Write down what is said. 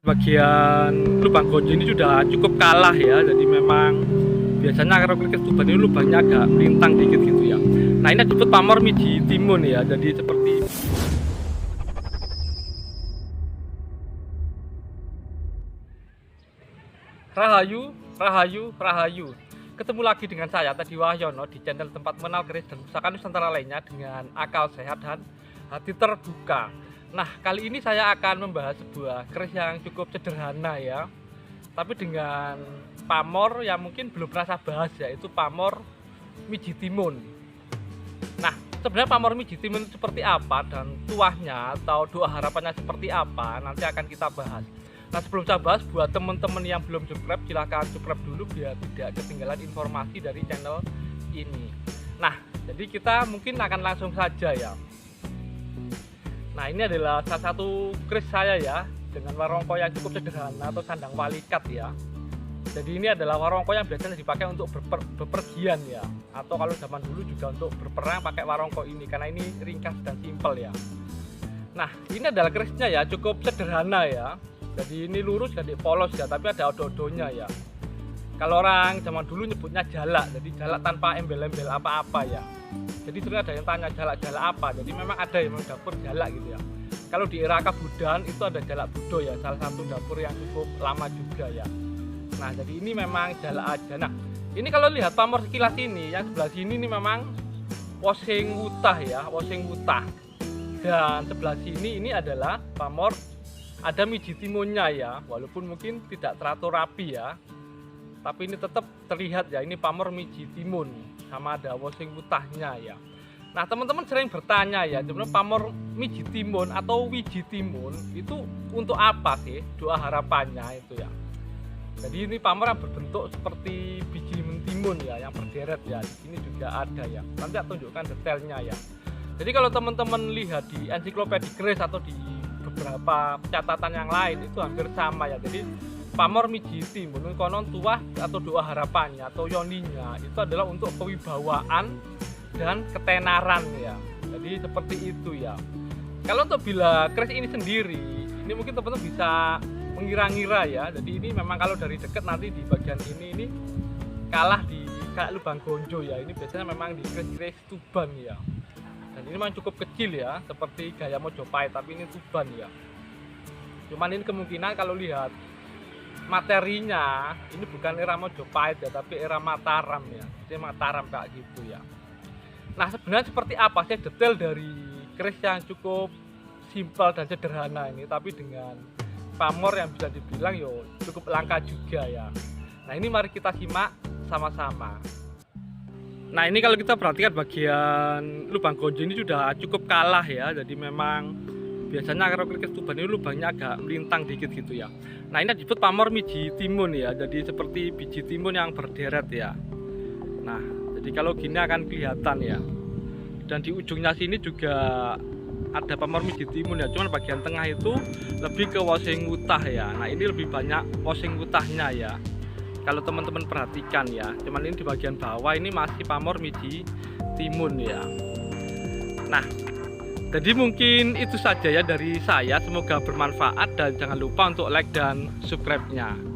Bagian lubang gonjo ini sudah cukup kalah ya, jadi memang biasanya kalau kriket tuban ini lubangnya agak melintang dikit gitu ya. Nah ini disebut pamor miji timun ya, jadi seperti Rahayu, Rahayu, Rahayu. Ketemu lagi dengan saya Teddy Wahyono di channel tempat mengenal keris dan pusaka Nusantara lainnya dengan akal sehat dan hati terbuka. Nah, kali ini saya akan membahas sebuah keris yang cukup sederhana ya, tapi dengan pamor yang mungkin belum pernah saya bahas, yaitu pamor miji timun. Nah, sebenarnya pamor miji timun itu seperti apa dan tuahnya atau doa harapannya seperti apa, nanti akan kita bahas. Nah, sebelum saya bahas, buat teman-teman yang belum subscribe, silahkan subscribe dulu biar tidak ketinggalan informasi dari channel ini. Nah, jadi kita mungkin akan langsung saja ya. Nah, ini adalah salah satu keris saya ya, dengan warongko yang cukup sederhana atau sandang walikat ya. Jadi ini adalah warongko yang biasanya dipakai untuk bepergian ya, atau kalau zaman dulu juga untuk berperang pakai warongko ini karena ini ringkas dan simpel ya. Nah, ini adalah kerisnya ya, cukup sederhana ya. Jadi ini lurus jadi polos ya, tapi ada odo-odonya ya. Kalau orang zaman dulu nyebutnya jalak, jadi jalak tanpa embel-embel apa-apa ya. Jadi sering ada yang tanya jalak-jalak apa, jadi memang ada yang dapur jalak gitu ya. Kalau di era Kabudan itu ada jalak budo ya, salah satu dapur yang cukup lama juga ya. Nah, jadi ini memang jalak aja. Nah, ini kalau lihat pamor sekilas ini, yang sebelah sini ini memang wosing wutah ya, wosing wutah. Dan sebelah sini ini adalah pamor ada miji timunnya ya, walaupun mungkin tidak teratur rapi ya, tapi ini tetap terlihat ya, ini pamor miji timun sama ada wosing wutahnya ya. Nah, teman-teman sering bertanya ya, sebenarnya pamor miji timun atau wiji timun itu untuk apa sih, doa harapannya itu ya. Jadi ini pamor yang berbentuk seperti biji mentimun ya, yang berderet ya. Di sini juga ada ya, nanti saya tunjukkan detailnya ya. Jadi kalau teman-teman lihat di ensiklopedia keris atau di beberapa catatan yang lain itu hampir sama ya. Jadi pamor miji timun konon tuah atau doa harapannya atau yoninya itu adalah untuk kewibawaan dan ketenaran ya. Jadi seperti itu ya. Kalau untuk bila keris ini sendiri, ini mungkin teman-teman bisa mengira-ngira ya. Jadi ini memang kalau dari dekat nanti di bagian ini kalah di kayak lubang gonjo ya. Ini biasanya memang di keris-keris tuban ya. Dan ini memang cukup kecil ya, seperti gaya Mojopahit, tapi ini tuban ya. Cuman ini kemungkinan kalau lihat materinya, ini bukan era Mojopahit ya, tapi era Mataram ya. Jadi Mataram kayak gitu ya. Nah, sebenarnya seperti apa sih detail dari keris yang cukup simpel dan sederhana ini, tapi dengan pamor yang bisa dibilang yo cukup langka juga ya. Nah, ini mari kita simak sama-sama. Nah, ini kalau kita perhatikan bagian lubang gonjo ini sudah cukup kalah ya, jadi memang biasanya kalau kriket tuban ini lubangnya agak melintang dikit gitu ya. Nah, ini disebut pamor miji timun ya, jadi seperti biji timun yang berderet ya. Nah, jadi kalau gini akan kelihatan ya. Dan di ujungnya sini juga ada pamor miji timun ya, cuman bagian tengah itu lebih ke wosing wutah ya. Nah, ini lebih banyak wosing wutahnya ya. Kalau teman-teman perhatikan ya, cuman ini di bagian bawah ini masih pamor miji timun ya. Nah, jadi mungkin itu saja ya dari saya, semoga bermanfaat dan jangan lupa untuk like dan subscribe-nya.